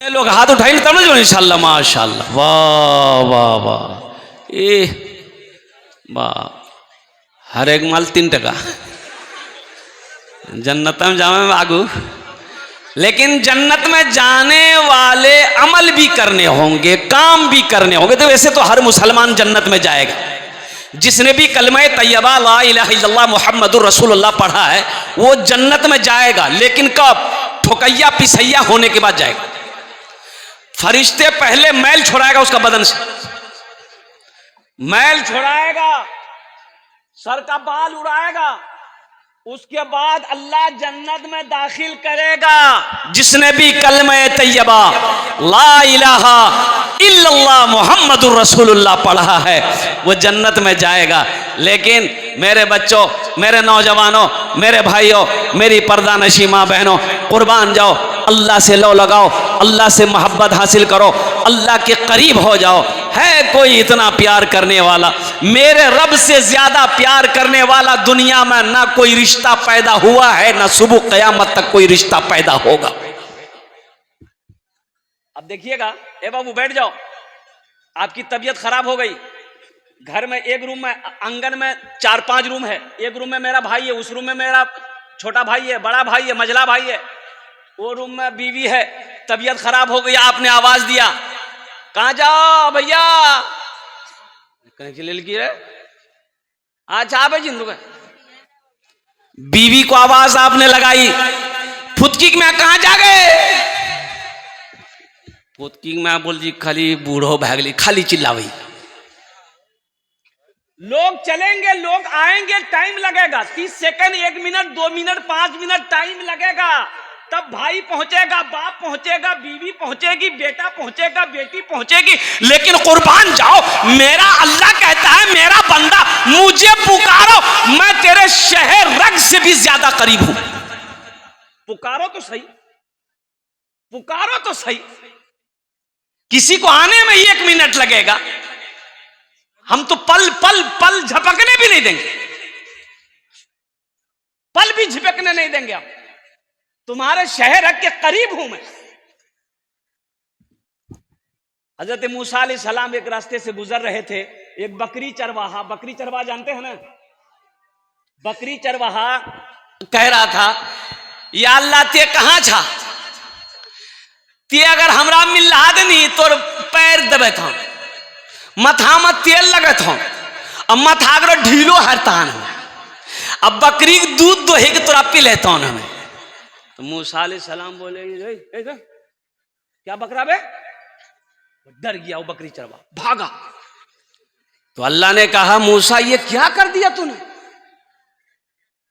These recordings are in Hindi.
लोग हाथ उठाएंगे तब ना जो इंशाल्लाह माशाल्लाह वाह वाह वाह ए वाह हर एक माल 3 टका जन्नत में जावे में आगू। लेकिन जन्नत में जाने वाले अमल भी करने होंगे, काम भी करने होंगे। तो वैसे तो हर मुसलमान जन्नत में जाएगा, जिसने भी कलमा तैयबा ला इलाहा इल्लल्लाह मुहम्मदुर रसूलुल्लाह पढ़ा है वो जन्नत में जाएगा। लेकिन कब? ठोकैया पिसैया होने के बाद जाएगा। फरिश्ते पहले मैल छुड़ाएगा उसका बदन से, मैल छुड़ाएगा, सर का बाल उड़ाएगा, उसके बाद अल्लाह जन्नत में दाखिल करेगा। जिसने भी कलमा तैयबा ला इलाहा इल्लल्लाह मुहम्मदुर रसूलुल्लाह पढ़ा है वो जन्नत में जाएगा। लेकिन मेरे बच्चों, मेरे नौजवानों, मेरे भाइयों, मेरी पर्दा नशी माँ बहनों, कुर्बान जाओ, अल्लाह से लो लगाओ, अल्लाह से मोहब्बत हासिल करो, अल्लाह के करीब हो जाओ। है कोई इतना प्यार करने वाला? मेरे रब से ज्यादा प्यार करने वाला दुनिया में ना कोई रिश्ता पैदा हुआ है, ना सुबह कयामत तक कोई रिश्ता पैदा होगा। अब देखिएगा, ए बाबू बैठ जाओ, आपकी तबीयत खराब हो गई, घर में एक रूम में, आंगन में 4-5 रूम है, एक रूम में मेरा भाई है, उस रूम में मेरा छोटा भाई है, बड़ा भाई है, मझला भाई है, वो रूम में बीवी है, तबीयत खराब हो गई, आपने आवाज दिया, कहां जाओ भैया, अच्छा भाई जिंदू का बीवी को आवाज आपने लगाई, फुदकी में कहां जा गए? फुदकी में बोल जी खाली बूढ़ो भागली, खाली चिल्लावई। लोग चलेंगे, लोग आएंगे, टाइम लगेगा, 30 second, 1 minute, 2 minute, 5 minute time लगेगा। तब भाई पहुंचेगा, बाप पहुंचेगा, बीवी पहुंचेगी, बेटा पहुंचेगा, बेटी पहुंचेगी। लेकिन कुर्बान जाओ, मेरा अल्लाह कहता है मेरा बंदा मुझे पुकारो, मैं तेरे शहर रग से भी ज्यादा करीब हूं। पुकारो तो सही, पुकारो तो सही। किसी को आने में ही 1 मिनट लगेगा, हम तो पल पल पल झपकने भी नहीं देंगे, पल भी झपकने नहीं देंगे। हम तुम्हारे शहर के करीब हूं मैं। हजरत मूसा अलैहिस्सलाम एक रास्ते से गुजर रहे थे, एक बकरी चरवाहा, बकरी चरवाहा जानते हैं ना, बकरी चरवाहा कह रहा था या अल्लाह ते कहां छा, ते अगर हमरा मिला देनी तोर पैर दबे था, मथा में तेल लगे था, अब मथा अगर ढीलो हरतान, अब बकरी दूध दोहे के तोरा पी लेता हमें। तो मूसा अलैहिस्सलाम बोले क्या बकरा बे? डर गया वो बकरी चरवा, भागा। तो अल्लाह ने कहा मूसा ये क्या कर दिया तूने,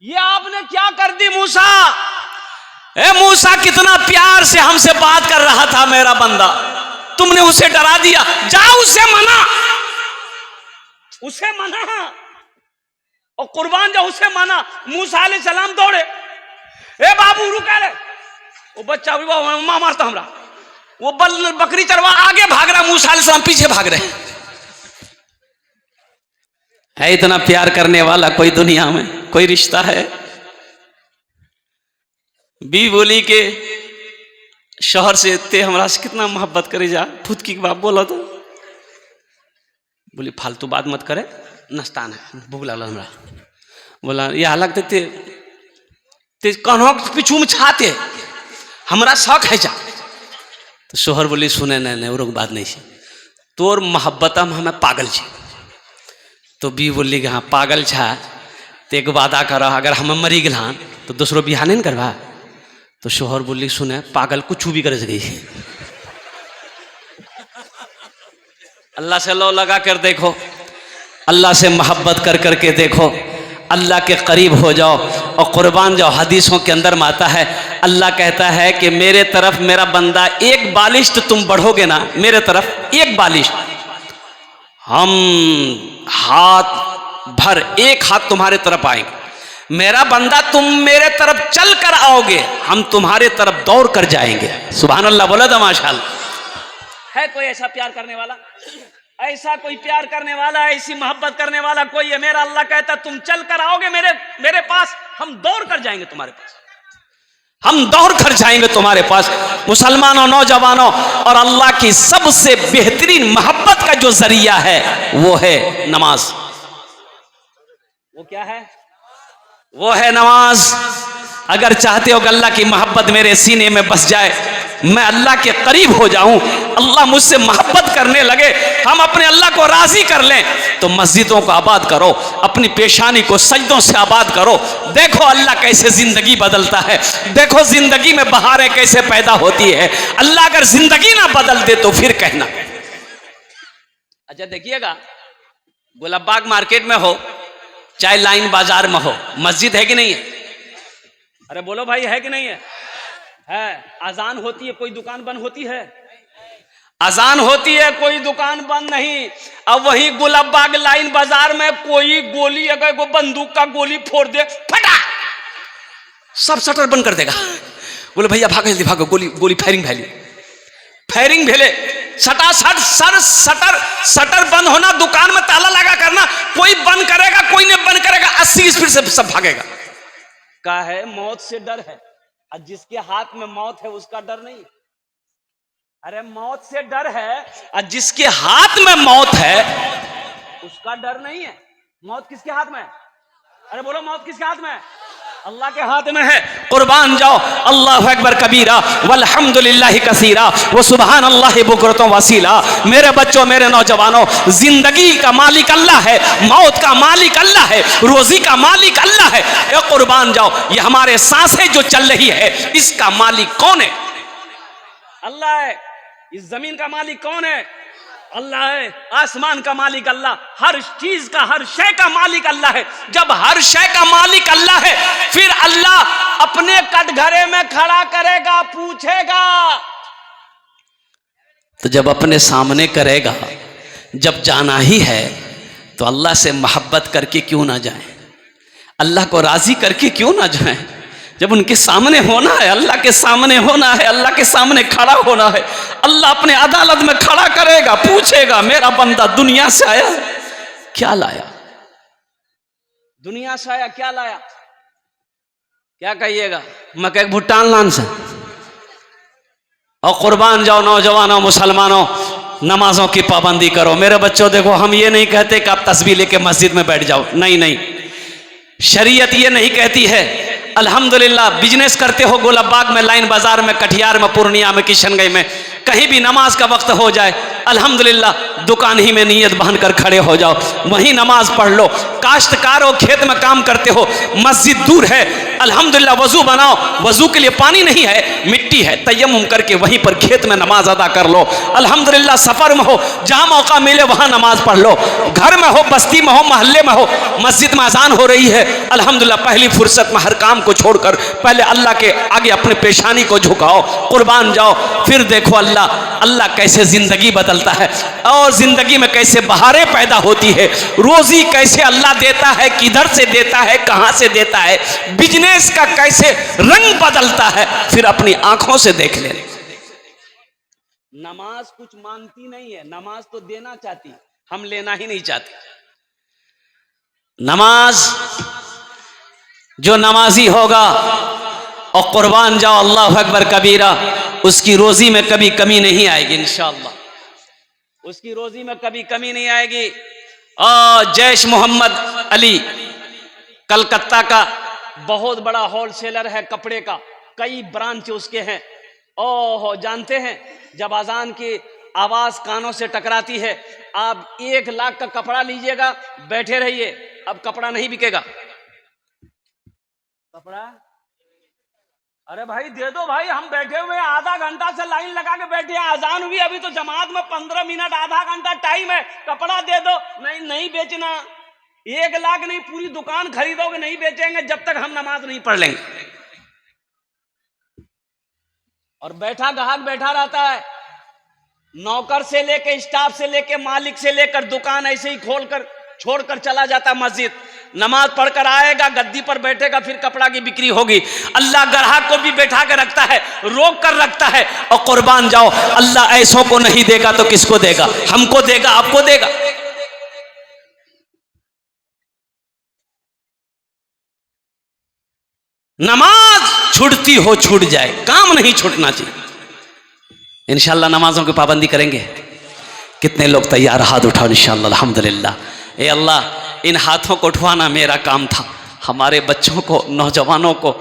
ये आपने क्या कर दी मूसा? ए मूसा कितना प्यार से हमसे बात कर रहा था मेरा बंदा, तुमने उसे डरा दिया, जाओ उसे मना, उसे मना, और कुर्बान जाओ उसे मना। मूसा अलैहिस्सलाम दौड़े, ए बाबू रुका रे, वो बच्चा मां मारता हमरा, वो बकरी चरवा आगे भाग रहा, मूसा अलैहिस्सलाम पीछे भाग रहे। है इतना प्यार करने वाला कोई दुनिया में कोई रिश्ता है? बी बोली के शहर से ते हमरा से कितना मोहब्बत करे जा, फुदकी के बाप बोला तो बोली फालतू बात मत करे, नस्तान है, भूख लगल हमरा। बोला ये हालत देते ते कन्हों पीछू में छाते, हमरा शौक है जा। तो शोहर बोली सुने नहीं वो बात नहीं है, तोर मोहब्बत में हमें पागल छे। तो बी बोली हाँ पागल छा तो एक वादा कर, अगर हम मरी गल तो दूसरो बिहार नहीं करवा। तो शोहर बोली सुने पागल कुछ भी कर सके, अल्लाह से लो लगा कर देखो, अल्लाह से मोहब्बत कर करके देखो, अल्लाह के करीब हो जाओ और कुर्बान जाओ। हदीसों के अंदर में आता है, अल्लाह कहता है कि मेरे तरफ मेरा बंदा 1 बालिश तो तुम बढ़ोगे ना, मेरे तरफ 1 बालिश, हम हाथ भर 1 हाथ तुम्हारे तरफ आएंगे। मेरा बंदा तुम मेरे तरफ चल कर आओगे, हम तुम्हारे तरफ दौड़ कर जाएंगे। सुभान अल्लाह बोला था माशाअल्लाह। है कोई ऐसा प्यार करने वाला, ऐसा कोई प्यार करने वाला, ऐसी मोहब्बत करने वाला कोई है? मेरा अल्लाह कहता तुम चल कर आओगे मेरे पास, हम दौड़ कर जाएंगे तुम्हारे पास। हम दौड़ कर जाएंगे तुम्हारे पास। मुसलमानों, नौजवानों, और अल्लाह की सबसे बेहतरीन मोहब्बत का जो जरिया है वो है नमाज। वो क्या है? वो है नमाज। अगर चाहते हो कि अल्लाह की मोहब्बत मेरे सीने में बस जाए, मैं अल्लाह के करीब हो जाऊं, अल्लाह मुझसे मोहब्बत करने लगे, हम अपने अल्लाह को राजी कर लें, तो मस्जिदों को आबाद करो, अपनी पेशानी को सजदों से आबाद करो। देखो अल्लाह कैसे जिंदगी बदलता है, देखो जिंदगी में बहारें कैसे पैदा होती है। अल्लाह अगर जिंदगी ना बदल दे तो फिर कहना। अच्छा देखिएगा, गुलाबबाग मार्केट में हो चाहे लाइन बाजार में हो, मस्जिद है कि नहीं है? अरे बोलो भाई, है कि नहीं है? है। अजान होती है, कोई दुकान बंद होती है? अजान होती है, कोई दुकान बंद नहीं। अब वही गुलाबबाग लाइन बाजार में कोई गोली, अगर वो बंदूक का गोली फोड़ दे, फटा, सब शटर बंद कर देगा। बोले भैया भागो, जल्दी भागो, गोली गोली फायरिंग फैली, फायरिंग भेले, सटा सट सर शटर बंद होना, दुकान में ताला लगा करना, कोई बंद करेगा, कोई नहीं बंद करेगा, 80 स्पीड से सब भागेगा। का है? मौत से डर है। और जिसके हाथ में मौत है उसका डर नहीं। अरे मौत से डर है, और जिसके हाथ में मौत है उसका डर नहीं है। मौत किसके हाथ में है? अरे बोलो, मौत किसके हाथ में है? अल्लाह के हाथ में है। कुर्बान जाओ, अल्लाहु अकबर कबीरा वल्हम्दुलिल्लाहि कसीरा व सुभान अल्लाहि बुकरतुम वसीला। मेरे बच्चों, मेरे नौजवानों, जिंदगी का मालिक अल्लाह है, मौत का मालिक अल्लाह है, रोजी का मालिक अल्लाह है। ए कुर्बान जाओ, ये हमारे सांसें जो चल रही है इसका मालिक कौन है? अल्लाह है। इस जमीन का मालिक कौन है? अल्लाह है। आसमान का मालिक अल्लाह, हर चीज का, हर शय का मालिक अल्लाह है। जब हर शय का मालिक अल्लाह है, फिर अल्लाह अपने कटघरे में खड़ा करेगा, पूछेगा। तो जब अपने सामने करेगा, जब जाना ही है तो अल्लाह से मोहब्बत करके क्यों ना जाएं, अल्लाह को राजी करके क्यों ना जाएं। जब उनके सामने होना है, अल्लाह के सामने होना है, अल्लाह के सामने खड़ा होना है, अल्लाह अपने अदालत में खड़ा करेगा, पूछेगा, मेरा बंदा दुनिया से आया क्या लाया? दुनिया से आया क्या लाया? क्या कहिएगा? मक्के भुट्टान लान से। और कुर्बान जाओ नौजवानों, मुसलमानों, नमाजों की पाबंदी करो। मेरे बच्चों देखो, हम ये नहीं कहते कि आप तस्बीह लेके मस्जिद में बैठ जाओ, नहीं नहीं, शरीयत ये नहीं कहती है। अल्हम्दुलिल्लाह, बिजनेस करते हो गुलाबबाग में, लाइन बाजार में, कटिहार में, पूर्णिया में, किशनगंज में, कहीं भी नमाज का वक्त हो जाए, अल्हम्दुलिल्लाह दुकान ही में नियत बांधकर खड़े हो जाओ, वहीं नमाज पढ़ लो। काश्तकार हो, खेत में काम करते हो, मस्जिद दूर है, अल्हम्दुलिल्लाह वजू बनाओ, वजू के लिए पानी नहीं है, मिट्टी है, तयम्मुम करके वहीं पर खेत में नमाज अदा कर लो। अल्हम्दुलिल्लाह सफर में हो, जहां मौका मिले वहां नमाज पढ़ लो। घर में हो, बस्ती में हो, मोहल्ले में हो, मस्जिद में अजान हो रही है, अल्हम्दुलिल्लाह पहली फुर्सत में हर काम को छोड़कर पहले अल्लाह के आगे अपने पेशानी को झुकाओ, कुर्बान जाओ। फिर देखो अल्लाह कैसे जिंदगी बदलता है, और जिंदगी में कैसे बहारें पैदा होती है, रोजी कैसे अल्लाह देता है, किधर से देता है, कहां से देता है, बिजनेस का कैसे रंग बदलता है, फिर अपनी आंखों से देख ले। नमाज कुछ मांगती नहीं है, नमाज तो देना चाहती, हम लेना ही नहीं चाहते। नमाज जो नमाजी होगा, और कुर्बान जाओ अल्लाह अकबर कबीरा, उसकी रोजी में कभी कमी नहीं आएगी इंशाअल्लाह, उसकी रोजी में कभी कमी नहीं आएगी। और जैश मोहम्मद अली कलकत्ता का बहुत बड़ा होलसेलर है कपड़े का, कई ब्रांच उसके हैं। ओहो, जानते हैं जब अजान की आवाज कानों से टकराती है, आप 1 लाख का कपड़ा लीजिएगा, बैठे रहिए, अब कपड़ा नहीं बिकेगा। कपड़ा, अरे भाई दे दो भाई, हम बैठे हुए हैं, आधा घंटा से लाइन लगा के बैठे हैं, अजान हुई अभी तो जमात में 15 मिनट, आधा घंटा टाइम है, कपड़ा दे दो। नहीं, नहीं बेचना। 1 लाख नहीं, पूरी दुकान खरीदोगे, नहीं बेचेंगे जब तक हम नमाज नहीं पढ़ लेंगे। और बैठा ग्राहक बैठा रहता है, नौकर से लेके, स्टाफ से लेके, मालिक से लेकर, दुकान ऐसे ही खोलकर छोड़कर चला जाता मस्जिद। नमाज पढ़कर आएगा, गद्दी पर बैठेगा, फिर कपड़ा की बिक्री होगी। अल्लाह ग्राहक को भी बैठा के रखता है, रोक कर रखता है। और कुर्बान जाओ, अल्लाह ऐसों को नहीं देगा तो किसको देगा? हमको देगा, आपको देगा। नमाज छूटती हो छूट जाए, काम नहीं छूटना चाहिए। इंशाल्लाह नमाजों की पाबंदी करेंगे। कितने लोग तैयार? हाथ उठाओ इंशाल्लाह। अल्हम्दुलिल्लाह। ए अल्लाह, इन हाथों को उठवाना मेरा काम था। हमारे बच्चों को, नौजवानों को,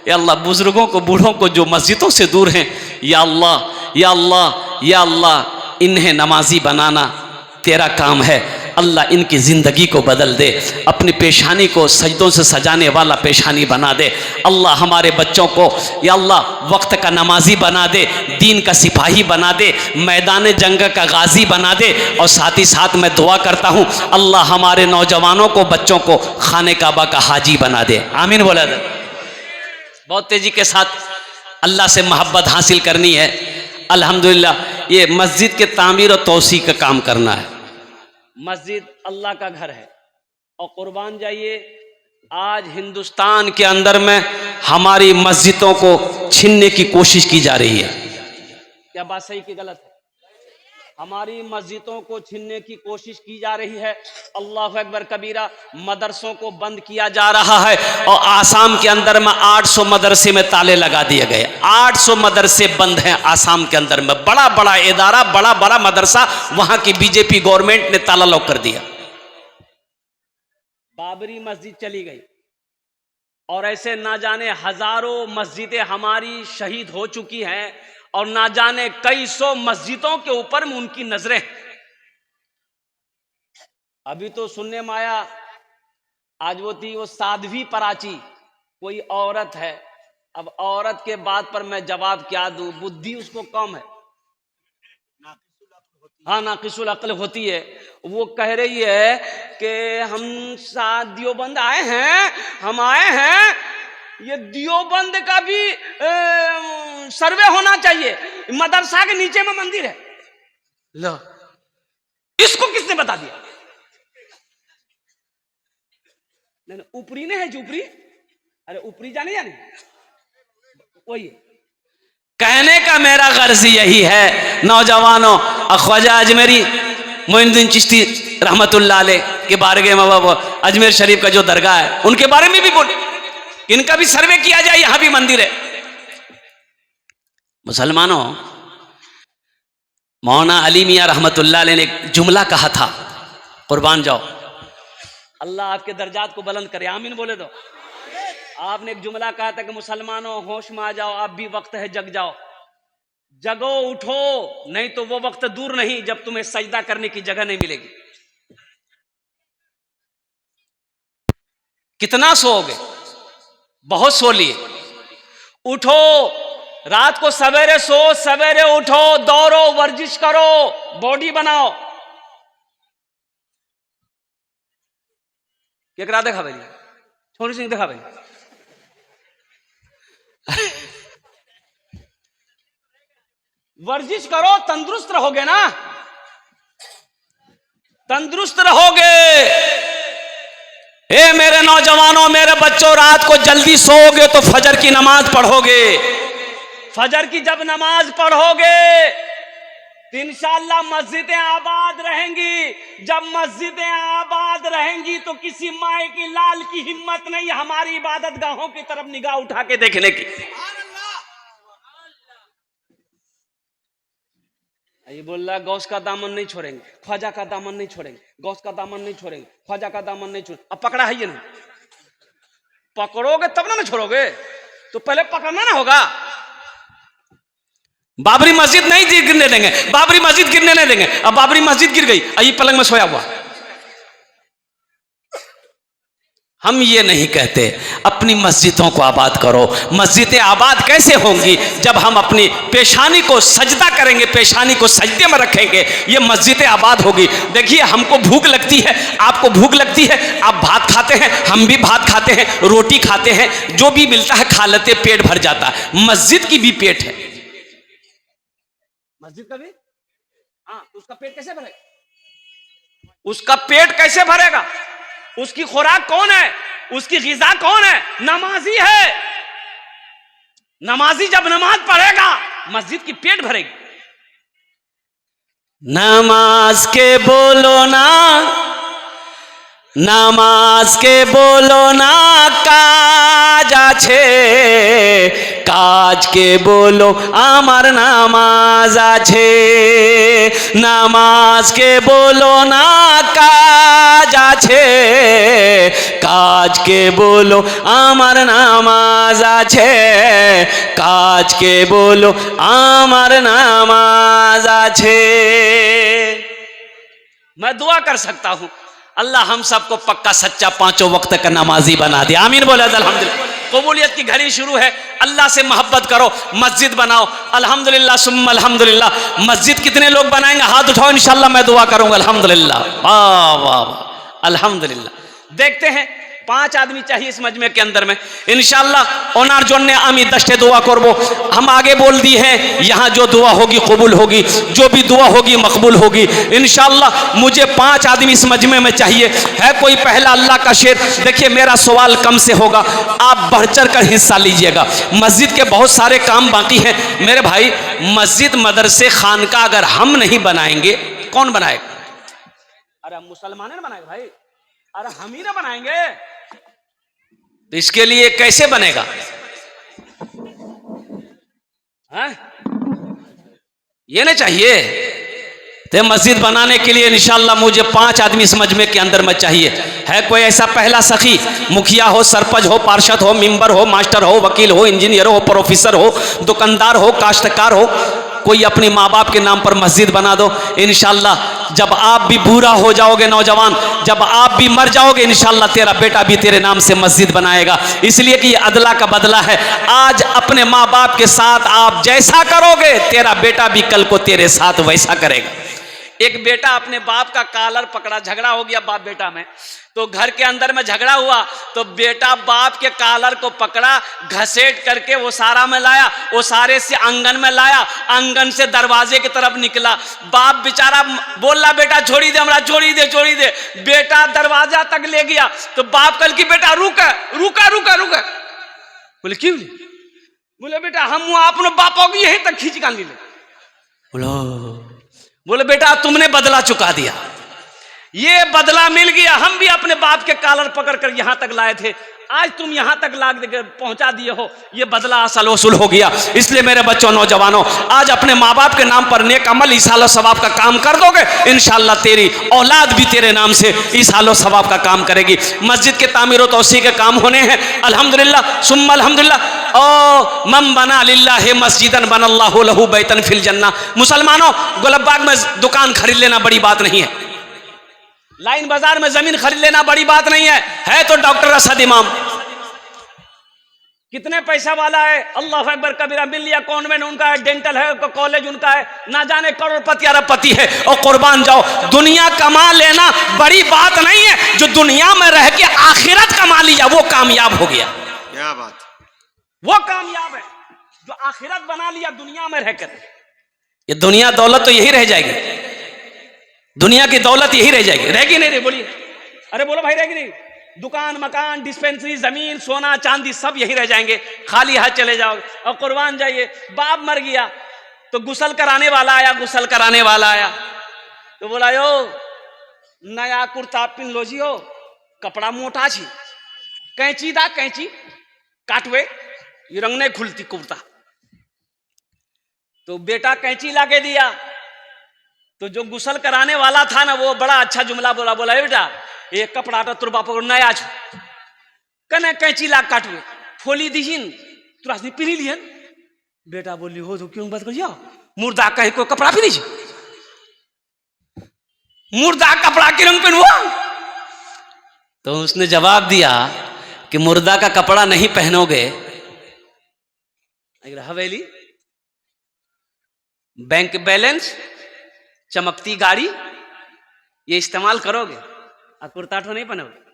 या अल्लाह बुजुर्गों को, बूढ़ों को जो मस्जिदों से दूर हैं, या अल्लाह या अल्लाह या अल्लाह, इन्हें नमाजी बनाना तेरा काम है। अल्लाह इनकी ज़िंदगी को बदल दे, अपनी पेशानी को सजदों से सजाने वाला पेशानी बना दे। अल्लाह हमारे बच्चों को या अल्लाह वक्त का नमाजी बना दे, दीन का सिपाही बना दे, मैदान जंग का गाजी बना दे। और साथ ही साथ मैं दुआ करता हूँ अल्लाह हमारे नौजवानों को, बच्चों को खाने काबा का हाजी बना दे। आमीन बोला दे। बहुत तेज़ी के साथ अल्लाह से मोहब्बत हासिल करनी है। अल्हम्दुलिल्लाह ये मस्जिद के तामीर और तोसी का काम करना है। मस्जिद अल्लाह का घर है। और कुर्बान जाइए, आज हिंदुस्तान के अंदर में हमारी मस्जिदों को छीनने की कोशिश की जा रही है। क्या बात सही कि गलत है? हमारी मस्जिदों को छीनने की कोशिश की जा रही है। अल्लाह अकबर कबीरा। मदरसों को बंद किया जा रहा है। और आसाम के अंदर में 800 मदरसे में ताले लगा दिए गए। 800 मदरसे बंद हैं आसाम के अंदर में। बड़ा बड़ा इदारा, बड़ा बड़ा मदरसा, वहां की बीजेपी गवर्नमेंट ने ताला लॉक कर दिया। बाबरी मस्जिद चली गई। और ऐसे ना जाने हजारों मस्जिदें हमारी शहीद हो चुकी हैं। और ना जाने कई सौ मस्जिदों के ऊपर में उनकी नजरें। अभी तो सुनने में आया, आज वो थी वो साध्वी पराची, कोई औरत है। अब औरत के बात पर मैं जवाब क्या दूं? बुद्धि उसको कम है। हाँ, नाकिसुल अक्ल होती है। वो कह रही है कि हम दियोबंद आए हैं, हम आए हैं, ये दियोबंद का भी सर्वे होना चाहिए। मदरसा के नीचे में मंदिर है। लो, इसको किसने बता दिया? नहीं, ऊपरी ने है जो ऊपरी। अरे ऊपरी जाने वही। कहने का मेरा गर्ज यही है, नौजवानों, ख्वाजा अजमेरी मोइनुद्दीन चिश्ती रहमतुल्लाह अलैह के बारगाह में, अजमेर शरीफ का जो दरगाह है, उनके बारे में भी बोले, इनका भी सर्वे किया जाए। यहां भी मंदिर है। मुसलमानों, मौलाना अली मियां रहमतुल्लाह अलैह ने एक जुमला कहा था, कुर्बान जाओ, अल्लाह आपके दर्जात को बुलंद करे। आमीन बोले दो। आपने एक जुमला कहा था कि मुसलमानों होश में आ जाओ, आप भी वक्त है जग जाओ। जगो, उठो, नहीं तो वो वक्त दूर नहीं जब तुम्हें सजदा करने की जगह नहीं मिलेगी। कितना सोओगे? बहुत सो लिए। उठो, रात को सवेरे सो, सवेरे उठो, दौड़ो, वर्जिश करो, बॉडी बनाओ। केकरा देखा भाई? छोटी सिंह देखा भाई? वर्जिश करो, तंदुरुस्त रहोगे ना, तंदुरुस्त रहोगे। हे मेरे नौजवानों, मेरे बच्चों, रात को जल्दी सोओगे तो फजर की नमाज पढ़ोगे। फजर की जब नमाज पढ़ोगे तो इंशाअल्लाह मस्जिदें आबाद रहेंगी। जब मस्जिदें आबाद रहेंगी तो किसी माए की लाल की हिम्मत नहीं हमारी इबादत गाहों की तरफ निगाह उठा के देखने की। ये बोल रहा गौस का दामन नहीं छोड़ेंगे, ख्वाजा का दामन नहीं छोड़ेंगे, गौस का दामन नहीं छोड़ेंगे, ख्वाजा का दामन नहीं छोड़ेंगे। अब पकड़ा है ये नहीं, पकड़ोगे तब ना छोड़ोगे, तो पहले पकड़ना ना होगा। बाबरी मस्जिद नहीं गिरने देंगे, बाबरी मस्जिद गिरने नहीं देंगे। अब बाबरी मस्जिद गिर गई, अभी पलंग में सोया हुआ। हम ये नहीं कहते अपनी मस्जिदों को आबाद करो। मस्जिदें आबाद कैसे होंगी? जब हम अपनी पेशानी को सजदा करेंगे, पेशानी को सजदे में रखेंगे, ये मस्जिदें आबाद होगी। देखिए, हमको भूख लगती है, आपको भूख लगती है, आप भात खाते हैं, हम भी भात खाते हैं, रोटी खाते हैं, जो भी मिलता है खा लेते, पेट भर जाता है। मस्जिद की भी पेट है, मस्जिद का भी। हाँ, उसका पेट कैसे भरेगा? उसका पेट कैसे भरेगा? उसकी खुराक कौन है? उसकी ग़िज़ा कौन है? नमाजी है। नमाजी जब नमाज पढ़ेगा, मस्जिद की पेट भरेगी। नमाज के बोलो ना, नमाज के बोलो ना, काज আছে काज के बोलो आमार नामाज आछे, नामाज के बोलो ना काज आछे, काज के बोलो आमार नामाज आछे, काज के बोलो आमार नामाज आछे। मैं दुआ कर सकता हूं, अल्लाह हम सबको पक्का सच्चा पांचों वक्त का नमाजी बना दे। आमीन बोले अल्हम्दुलिल्लाह। कबूलियत की घड़ी शुरू है, अल्लाह से मोहब्बत करो, मस्जिद बनाओ। अल्हम्दुलिल्लाह सुम्मा अल्हम्दुलिल्लाह। मस्जिद कितने लोग बनाएंगे हाथ उठाओ, इंशाल्लाह मैं दुआ करूंगा। अल्हम्दुलिल्लाह, वाह वाह वाह, अल्हम्दुलिल्लाह। देखते हैं 5 आदमी चाहिए इस मजमे के अंदर में, इंशाल्लाह ओनार जोन्ने आमी दस्ते दुआ करबो। हम आगे बोल दी है, यहाँ जो दुआ होगी कबूल होगी, जो भी दुआ होगी मकबूल होगी इंशाल्लाह। मुझे 5 आदमी इस मजमे में चाहिए। है कोई पहला अल्लाह का शेर? देखिए मेरा सवाल कम से होगा, आप बढ़ चढ़ कर हिस्सा लीजिएगा। मस्जिद के बहुत सारे काम बाकी हैं मेरे भाई। मस्जिद मदरसे खानका अगर हम नहीं बनाएंगे कौन बनाएगा? अरे मुसलमान ने बनाएगा भाई, अरे हम ही ना बनाएंगे तो इसके लिए कैसे बनेगा? हाँ? ये नहीं चाहिए। तो मस्जिद बनाने के लिए इंशाल्लाह मुझे 5 आदमी इस मजमे के अंदर में चाहिए। है कोई ऐसा पहला सखी? मुखिया हो, सरपंच हो, पार्षद हो, मेंबर हो, मास्टर हो, वकील हो, इंजीनियर हो, प्रोफेसर हो, दुकानदार हो, काश्तकार हो, कोई अपने माँ बाप के नाम पर मस्जिद बना दो। इंशाल्लाह जब आप भी बूढ़ा हो जाओगे नौजवान, जब आप भी मर जाओगे इंशाल्लाह तेरा बेटा भी तेरे नाम से मस्जिद बनाएगा। इसलिए कि ये अदला का बदला है। आज अपने माँ बाप के साथ आप जैसा करोगे तेरा बेटा भी कल को तेरे साथ वैसा करेगा। एक बेटा अपने बाप का कॉलर पकड़ा, झगड़ा हो गया बाप बेटा में, तो घर के अंदर में झगड़ा हुआ तो बेटा बाप के कॉलर को पकड़ा, घसेट करके वो सारा में लाया, वो सारे से आंगन में लाया, आंगन से दरवाजे की तरफ निकला। बाप बेचारा बोल रहा बेटा छोड़ी दे हमरा, छोड़ी दे छोड़ी दे। बेटा दरवाजा तक ले गया तो बाप कल की बेटा रुका रुका रुका रुका। बोले क्यों? बोले बेटा हम अपने बापों की यहीं तक खींच कान ले। बोले बेटा तुमने बदला चुका दिया, ये बदला मिल गया। हम भी अपने बाप के कॉलर पकड़ कर यहां तक लाए थे, आज तुम यहां तक ला पहुंचा दिए हो, ये बदला असल वसूल हो गया। इसलिए मेरे बच्चों नौजवानों, आज अपने माँ बाप के नाम पर नेक अमल इसालो सवाब का काम कर दोगे इंशाल्लाह तेरी औलाद भी तेरे नाम से इसालो सवाब का काम करेगी। मस्जिद के तामीर व तौसी के काम होने हैं अल्हम्दुलिल्लाह सुम्मा अल्हम्दुलिल्लाह। ओ मम बना लिल्लाहि मस्जिदन बनल्लाहु लहु बैतन फिल जन्नह। मुसलमानों गुलबाग में दुकान खरीद लेना बड़ी बात नहीं है, लाइन बाजार में जमीन खरीद लेना बड़ी बात नहीं है तो डॉक्टर असद इमाम कितने पैसा वाला है, अल्लाह अकबर कबीरा, मिलिया कॉन्वेंट उनका है, डेंटल है, कॉलेज उनका है, ना जाने करोड़पति अरबपति है। और कुर्बान जाओ, दुनिया कमा लेना बड़ी बात नहीं है, जो दुनिया में रह के आखिरत कमा लिया वो कामयाब हो गया। क्या बात, वो कामयाब है जो आखिरत बना लिया दुनिया में रहकर। ये दुनिया दौलत तो यही रह जाएगी, दुनिया की दौलत यही रह जाएगी, रहेगी नहीं रे? बोलिए, अरे बोलो भाई, रहेगी नहीं? दुकान मकान डिस्पेंसरी जमीन सोना चांदी सब यही रह जाएंगे, खाली हाथ चले जाओगे। और कुर्बान जाइए, बाप मर गया तो गुसल कराने वाला आया, गुसल कराने वाला आया तो बोला यो नया कुर्ता पिन लो जी, हो कपड़ा मोटा छी, कैंची दा कैंची काटवे, ये रंग नहीं खुलती कुर्ता। तो बेटा कैंची लाके दिया तो जो गुसल कराने वाला था ना वो बड़ा अच्छा जुमला बोला, बोला बेटा ये कपड़ा तो तुर बाप नया छो, कने कैंची ला काटवे फोली दीजिन तुरा से पिनी लियन। बेटा बोली हो तो क्यों बात करिया, मुर्दा कहे कोई कपड़ा पहनी छी, मुर्दा कपड़ा के रंग पहनवा। तो उसने जवाब दिया कि मुर्दा का कपड़ा नहीं पहनोगे, हवेली बैंक बैलेंस चमकती गाड़ी ये इस्तेमाल करोगे, और कुर्ता तो नहीं पहनोगे।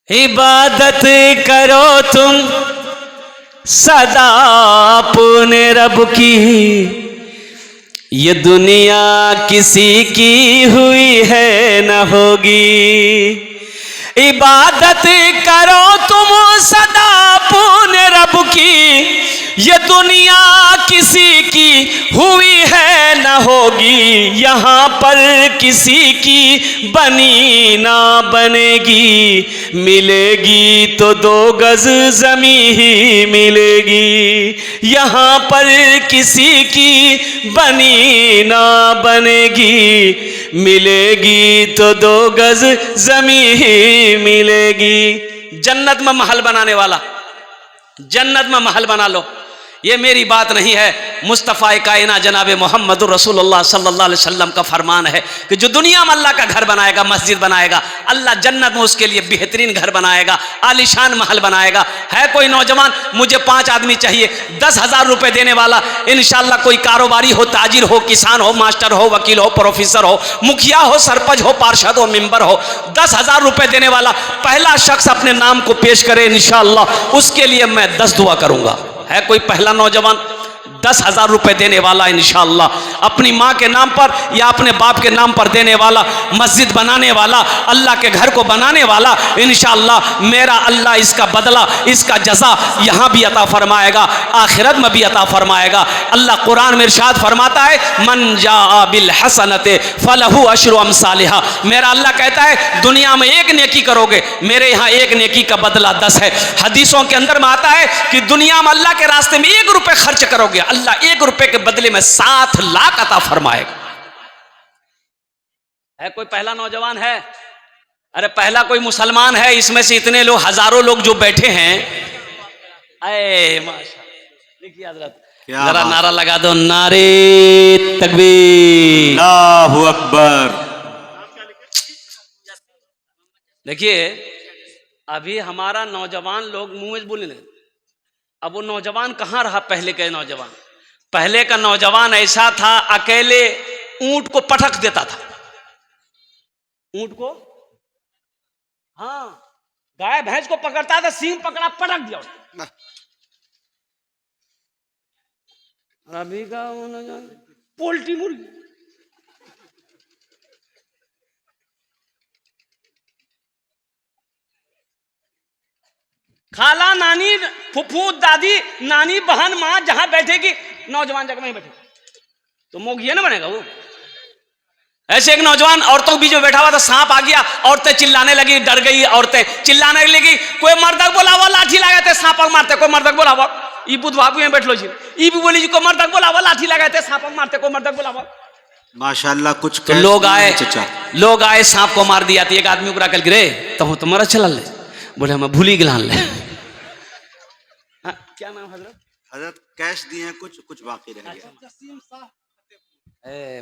इबादत करो तुम सदा अपने रब की, ये दुनिया किसी की हुई है न होगी। इबादत करो तुम सदा अपने रब की, ये दुनिया किसी की हुई है न होगी, यहाँ पर किसी की बनी ना बनेगी, मिलेगी तो 2 गज जमी ही मिलेगी, यहाँ पर किसी की बनी ना बनेगी, मिलेगी तो 2 गज जमी ही मिलेगी। जन्नत में महल बनाने वाला, जन्नत में महल बना लो, ये मेरी बात नहीं है, मुस्तफ़ा कायना जनाब मोहम्मद रसूलुल्लाह सल्लल्लाहु अलैहि वसल्लम का फरमान है कि जो दुनिया में अल्लाह का घर बनाएगा, मस्जिद बनाएगा, अल्लाह जन्नत में उसके लिए बेहतरीन घर बनाएगा, आलीशान महल बनाएगा। है कोई नौजवान, मुझे 5 आदमी चाहिए 10,000 रुपये देने वाला, इंशाअल्लाह कोई कारोबारी हो, ताजिर हो, किसान हो, मास्टर हो, वकील हो, प्रोफेसर हो, मुखिया हो, सरपंच हो, पार्षद हो, मेंबर हो, 10,000 रुपये देने वाला पहला शख्स अपने नाम को पेश करे, इंशाअल्लाह उसके लिए मैं 10 दुआ करूंगा। है कोई पहला नौजवान 10,000 रुपये देने वाला, इंशाअल्लाह अपनी माँ के नाम पर या अपने बाप के नाम पर देने वाला, मस्जिद बनाने वाला, अल्लाह के घर को बनाने वाला, इंशाअल्लाह मेरा अल्लाह इसका बदला, इसका जज़ा यहाँ भी अता फरमाएगा, आखिरत में भी अता फरमाएगा। अल्लाह कुरान में इरशाद फरमाता है, मन जा बिल हसनते फलहु अशरु अमसालिहा। मेरा अल्लाह कहता है दुनिया में 1 नेकी करोगे, मेरे यहाँ 1 नेकी का बदला 10 है। हदीसों के अंदर में आता है कि दुनिया में अल्लाह के रास्ते में 1 रुपये खर्च करोगे, अल्लाह 1 रुपये के बदले में 7 लाख अता फरमाएगा। है कोई पहला नौजवान है? अरे पहला कोई मुसलमान है? इसमें से इतने लोग, हजारों लोग जो बैठे हैं, अरे माशाअल्लाह, देखिए हजरत जरा नारा लगा दो, नारे तकबीर, अल्लाहु अकबर। देखिए अभी हमारा नौजवान लोग मुंह में बोलने लगे, अब वो नौजवान कहाँ रहा पहले का नौजवान? पहले का नौजवान ऐसा था, अकेले ऊंट को पटक देता था, ऊंट को, हाँ गाय भैंस को पकड़ता था, सींग पकड़ा पटक दिया। अभी का नौजवान पोल्ट्री मुर्गी, खाला, नानी, फुफू, दादी, नानी, बहन, माँ जहां बैठेगी नौजवान जगह में बैठेगा, तो मोगिया ना बनेगा वो। ऐसे एक नौजवान औरतों के बीच में बैठा हुआ था, सांप आ गया, औरतें चिल्लाने लगी, डर गई, औरतें चिल्लाने लगी, कोई मर्दक बोला हुआ लाठी लगाते सांप मारते, कोई मर्दक बोला हुआ, ई बुध बाबू में बैठ लो जी, ई भी बोली जी कोई मर्दक बोला हुआ लाठी लगाते सांप मारते, कोई मर्दक बोला हुआ। माशाल्लाह कुछ तो लोग आए सांप को मार दिया। एक आदमी उकरा कल गिरे तो तुम्हारा चला ले, बोले मैं भूली गिलान ले। क्या नाम हजरत? हजरत कैश दिए हैं, कुछ बाकी रह गया।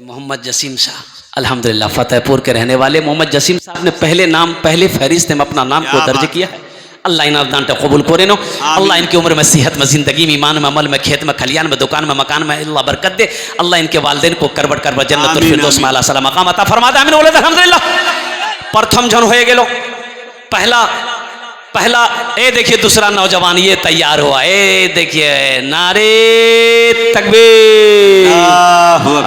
मोहम्मद जसीम शाह, अल्हम्दुलिल्लाह फतेहपुर के रहने वाले मोहम्मद जसीम साहब ने पहले फहरिस्त में अपना नाम को दर्ज किया है। अल्लाह इन्हें दान कबूल करे नो, अल्लाह इनकी उम्र में, सेहत में, जिंदगी में, ईमान में, अमल में, खेत में, खलियान में, दुकान में, मकान में अल्लाह बरकत दे। अल्लाह इनके वालिदैन को करबट करबट जन्नतुल फिरदौस में आला सलाम मकाम अता फरमा दे। आमीन बोले अल्हम्दुलिल्लाह। प्रथम जन होए गेलो, पहला ए देखिए दूसरा नौजवान ये तैयार हुआ, ए देखिए नारे तकबीर,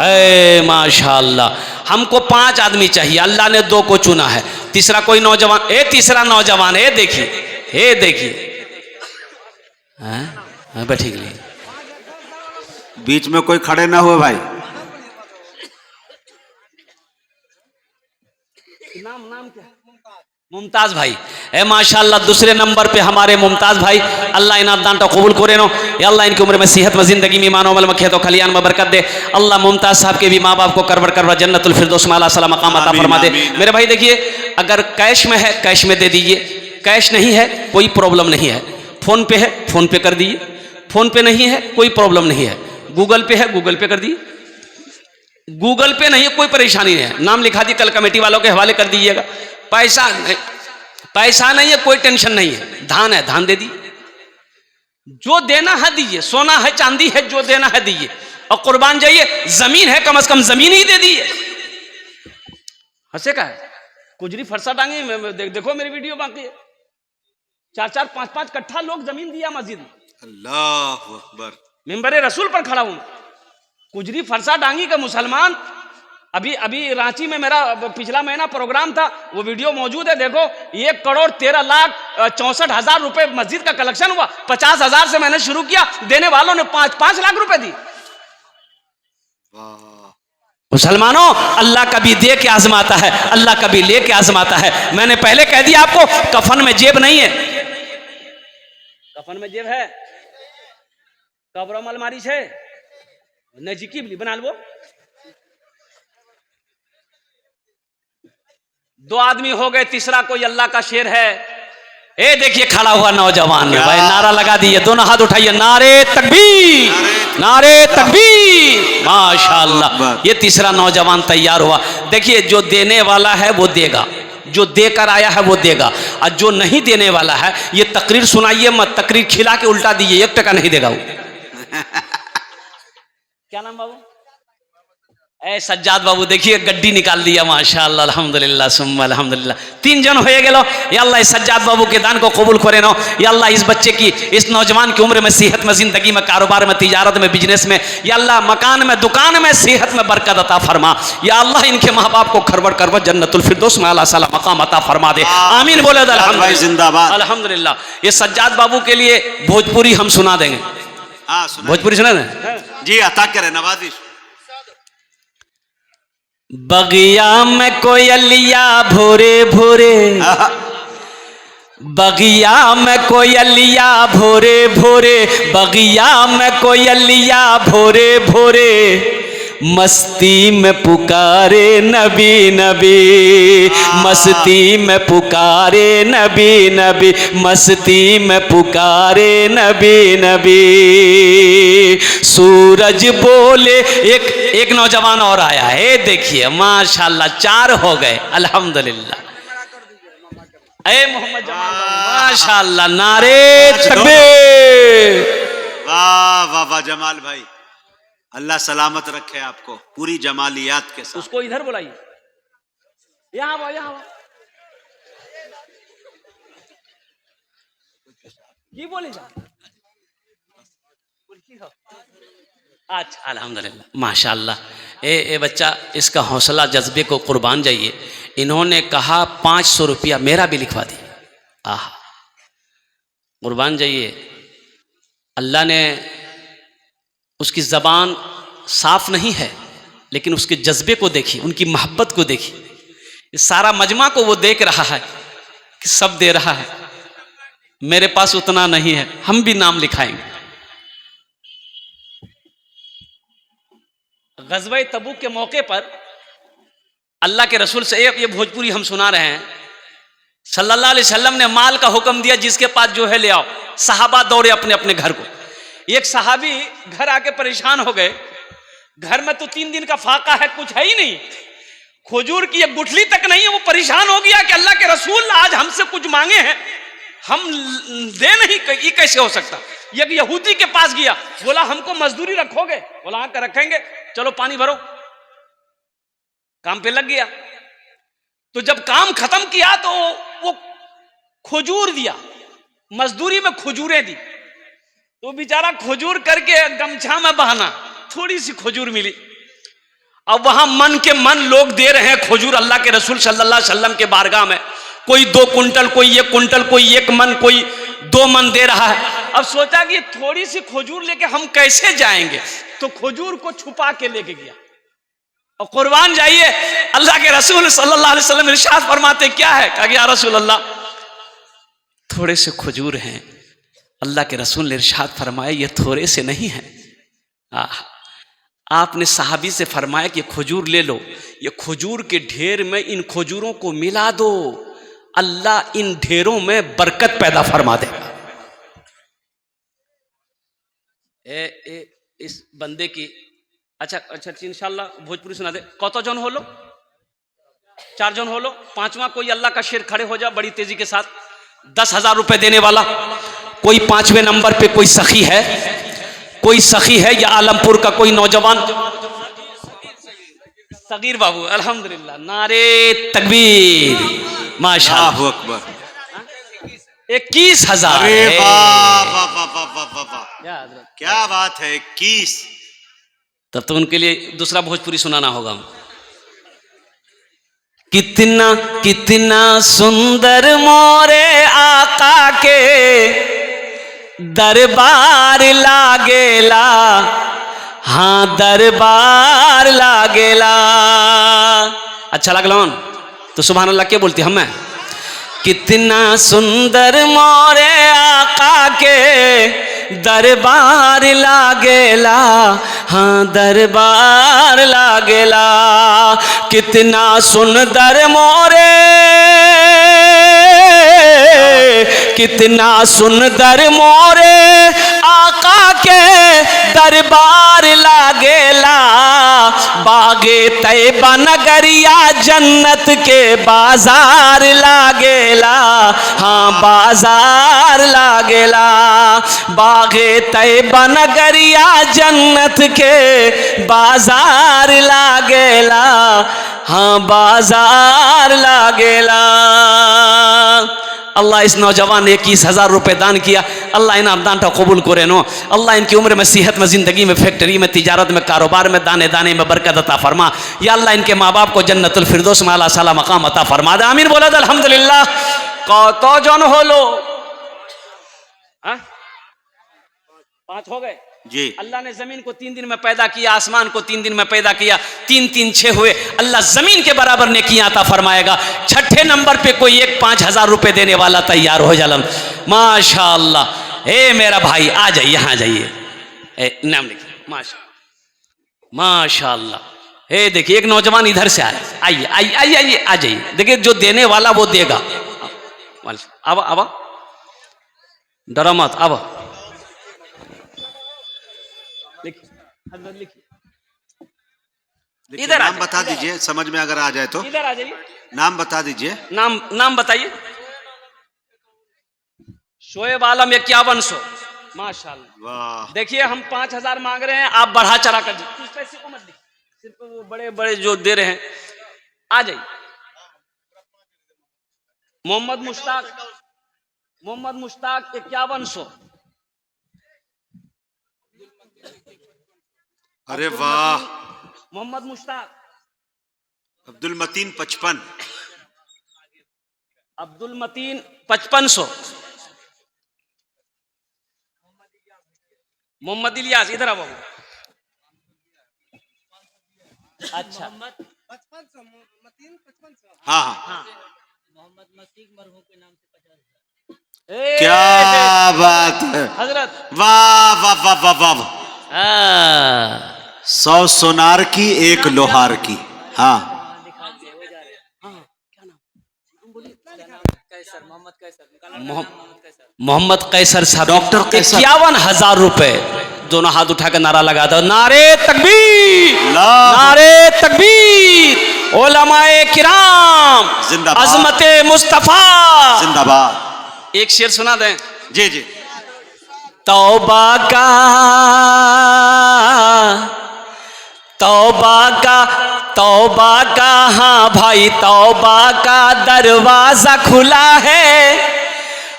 ए माशाअल्लाह। हमको 5 आदमी चाहिए, अल्लाह ने 2 को चुना है, तीसरा कोई नौजवान, तीसरा नौजवान है, देखिए बैठी गई, बीच में कोई खड़े ना हुए भाई। नाम क्या? मुमताज भाई, ए माशाअल्लाह दूसरे नंबर पे हमारे मुमताज भाई, अल्लाह इन्हें दान तो कबूल करे नो, अल्लाह इनकी उम्र में, सेहत में, जिंदगी में, ईमान अमल में, खेतों खलियान में बरकत दे। अल्लाह मुमताज साहब के भी माँ बाप को करबट करबट जन्नतुल फिरदौस में आला सलाम मकाम अता फरमा दे। मेरे भाई देखिए, अगर कैश में है कैश में दे दीजिए, कैश नहीं है कोई प्रॉब्लम नहीं है, फोन पे है फोन पे कर दीजिए, फोन पे नहीं है कोई प्रॉब्लम नहीं है, गूगल पे है गूगल पे कर दीजिए, गूगल पे नहीं है कोई परेशानी नहीं है, नाम लिखा दी, कल कमेटी वालों के हवाले कर दीजिएगा। पैसा नहीं है कोई टेंशन नहीं है, धान है धान दे दी, जो देना है दीजिए, सोना है चांदी है जो देना है दीजिए, और कुर्बान जाइए, जमीन है कम से कम जमीन ही दे दीजिए। हंसे का है कुजरी फरसा टांगे, देखो मेरी वीडियो बाकी है, 4-4, 5-5 कट्ठा लोग जमीन दिया मस्जिद में, अल्लाहु अकबर, मिंबर रसूल पर खड़ा हूं, कुजरी फरसा डांगी का मुसलमान अभी अभी रांची में मेरा पिछला महीना प्रोग्राम था, वो वीडियो मौजूद है, देखो। 1,13,64,000 रुपए मस्जिद का कलेक्शन हुआ। 50,000 से मैंने शुरू किया, देने वालों ने 5 लाख रुपए दी। मुसलमानों, अल्लाह कभी दे के आजमाता है, अल्लाह कभी ले के आजमाता है। मैंने पहले कह दिया आपको, कफन में जेब नहीं है। कफन में जेब है, कब्र में अलमारी है, नजीकी बना लो। 2 आदमी हो गए, तीसरा कोई अल्लाह का शेर है। ए देखिए खड़ा हुआ नौजवान ने भाई नारा लगा दिए, दोनों हाथ उठाइए, नारे तकबीर, नारे तकबीर, माशाअल्लाह। ये तीसरा नौजवान तैयार हुआ। देखिए, जो देने वाला है वो देगा, जो देकर आया है वो देगा, और जो नहीं देने वाला है, ये तकरीर सुनाइए मत, तकरीर खिला के उल्टा दीजिए, 1 टका नहीं देगा वो। क्या नाम बाबू? ए सज्जाद बाबू, देखिए गड्डी निकाल दिया, माशाअल्लाह, अल्हम्दुलिल्लाह सुम्मा अल्हम्दुलिल्लाह। 3 जन होए गेलो। या अल्लाह इस सज्जाद बाबू के दान को कबूल करे नो। या अल्लाह इस बच्चे की, इस नौजवान की उम्र में, सेहत में, जिंदगी में, कारोबार में, तिजारत में, बिजनेस में, या अल्लाह मकान में, दुकान में, सेहत में बरकत अता फरमा। या अल्लाह इनके माँ बाप को खरवट करवट जन्नतुल फिरदौस में आला साला मकाम अता फरमा दे। आमीन बोले अल्हम्दुलिल्लाह, जिंदाबाद अल्हम्दुलिल्लाह। ये सज्जाद बाबू के लिए भोजपुरी हम सुना देंगे। भोजपुरी सुना दें जी, अता करे नवाजिश। बगिया में कोयलिया भोरे भोरे, बगिया में कोयलिया भोरे भोरे, बगिया में कोयलिया भोरे भोरे, मस्ती में पुकारे नबी नबी, मस्ती में पुकारे नबी नबी, मस्ती में पुकारे नबी नबी। सूरज बोले, एक नौजवान और आया है, देखिए माशाल्लाह 4 हो गए, अल्हम्दुलिल्लाह। ए मोहम्मद जमाल, माशाल्लाह, नारे तकबीर। वाह वाह वाह जमाल भाई, अल्लाह सलामत रखे आपको पूरी जमालियात के साथ। उसको इधर बुलाइए, यहाँ आओ, यहाँ आओ। ये बोले जा। अच्छा, अल्हम्दुलिल्लाह, माशाल्लाह। ए बच्चा, इसका हौसला जज्बे को कुर्बान जाइए। इन्होंने कहा 500 रुपया मेरा भी लिखवा दिए। आह, कुर्बान जाइए। अल्लाह ने, उसकी ज़बान साफ नहीं है, लेकिन उसके जज्बे को देखिए, उनकी मोहब्बत को देखिए। इस सारा मजमा को वो देख रहा है कि सब दे रहा है, मेरे पास उतना नहीं है, हम भी नाम लिखाएंगे। ग़ज़वा तबूक के मौके पर अल्लाह के रसूल से, ये भोजपुरी हम सुना रहे हैं, सल्लल्लाहु अलैहि वसल्लम ने माल का हुक्म दिया, जिसके पास जो है ले आओ। सहाबा दौड़े अपने अपने घर को। एक सहाबी घर आके परेशान हो गए, घर में तो 3 दिन का फाका है, कुछ है ही नहीं, खजूर की एक गुठली तक नहीं है। वो परेशान हो गया कि अल्लाह के रसूल आज हमसे कुछ मांगे हैं, हम दे नहीं, ये कैसे हो सकता। एक यहूदी के पास गया, बोला हमको मजदूरी रखोगे? बोला हाँ रखेंगे, चलो पानी भरो। काम पे लग गया। तो जब काम खत्म किया तो वो खजूर दिया, मजदूरी में खजूरें दी। तो बेचारा खजूर करके गमछा में बहाना, थोड़ी सी खजूर मिली। अब वहां मन के मन लोग दे रहे हैं खजूर अल्लाह के रसूल सल्लल्लाहु अलैहि वसल्लम के बारगाह में। कोई 2 कुंटल, कोई 1 कुंटल, कोई 1 मन, कोई 2 मन दे रहा है। अब सोचा कि थोड़ी सी खजूर लेके हम कैसे जाएंगे, तो खजूर को छुपा के लेके गया। और कुर्बान जाइए, अल्लाह के रसूल सल्लल्लाहु अलैहि वसल्लम इरशाद फरमाते क्या है, कहा या रसूल अल्लाह, थोड़े से खजूर हैं। अल्लाह के रसूल ने इरशाद फरमाया ये थोड़े से नहीं है। आपने सहाबी से फरमाया कि खजूर ले लो, ये खजूर के ढेर में इन खजूरों को मिला दो, अल्लाह इन ढेरों में बरकत पैदा फरमा दे। इस बंदे की अच्छा इंशाल्लाह भोजपुरी सुना दे। कत जन हो लो? 4 जन हो लो। 5वां कोई अल्लाह का शेर खड़े हो जा बड़ी तेजी के साथ, 10,000 रुपए देने वाला। कोई 5वें नंबर पे कोई सखी है, कोई सखी है या आलमपुर का कोई नौजवान? सगीर बाबू, अल्हम्दुलिल्लाह, नारे तकबीर, माशाअल्लाह, अल्लाहु अकबर। 21,000। अरे वाह वाह वाह वाह वाह वाह, क्या बात है, 21। तब तो उनके लिए दूसरा भोजपुरी सुनाना होगा। कितना कितना सुंदर मोरे आका के दरबार लागेला, हाँ दरबार लागेला। अच्छा लगला तो सुभान अल्लाह क्या बोलती हम? कितना सुंदर मोरे आका के दरबार लागेला, हाँ दरबार लागेला। कितना सुंदर मोरे, कितना सुंदर मोरे आका के दरबार लागेला। बागे तैयबा नगरिया जन्नत के बाजार लागेला, हाँ बाजार लागेला। बागे तैयबा नगरिया जन्नत के बाजार लागेला, हाँ बाजार लागेला। अल्लाह इस नौजवान ने 21,000 रुपये दान किया। अल्लाह इनाम दान कबूल करे नो। अल्लाह इनकी उम्र में, सेहत में, ज़िंदगी में, फैक्ट्री में, तिजारत में, कारोबार में, दाने दाने में बरकत अता फरमा। या अल्लाह इनके माँ बाप को जन्नतुल फिरदौस में आला साला मकाम अता फरमा दे। आमीन बोला अल्हम्दुलिल्लाह। कत जन होलो? 5 हो गए जी। अल्लाह ने जमीन को 3 दिन में पैदा किया, आसमान को 3 दिन में पैदा किया। 3 3 6 हुए। अल्लाह जमीन के बराबर नेकियां अता फरमाएगा। छठे नंबर पे कोई एक 5,000 रुपये देने वाला तैयार हो जालम। माशाअल्लाह। ए मेरा भाई आ जाइए, यहाँ जाइए, नाम लिखिए। माशाअल्लाह। हे देखिए एक नौजवान इधर से आए। आइए आइए आइए आइए आ जाइए। देखिए जो देने वाला वो देगा। अब डरो मत। अब इधर नाम बता दीजिए, समझ में अगर आ जाए तो। इधर आ जाइए, नाम बता दीजिए। नाम बताइए। शोएब आलम 5100। माशाअल्लाह। वाह। देखिए हम 5,000 मांग रहे हैं, आप बढ़ा चढ़ा कर कुछ पैसे को मत दीजिए, सिर्फ वो बड़े बड़े जो दे रहे हैं। आ जाइए। मोहम्मद मुश्ताक 5100। अरे वाह। मोहम्मद मुश्ताक। अब्दुल मतीन 55। अब्दुल मतीन 5500। मोहम्मद इलियास इधर आओ। अच्छा हाँ हाँ। मोहम्मद मसीह मरहूम के नाम से 50,000। क्या बात है हजरत। वाह वाह वाह वाह वाह। 100 सोनार की, 1 लोहार की। हाँ। मोहम्मद कैसर साहब, डॉक्टर कैसर। 51,000 रुपए। दोनों हाथ उठा के नारा लगा दो, नारे तकबीर, अल्लाह। नारे तकबीर। उलमाए किराम जिंदाबाद। अजमते मुस्तफा जिंदाबाद। एक शेर सुना दें। जी जी। तौबा का, तौबा का, तौबा का, हाँ भाई तौबा का दरवाजा खुला है।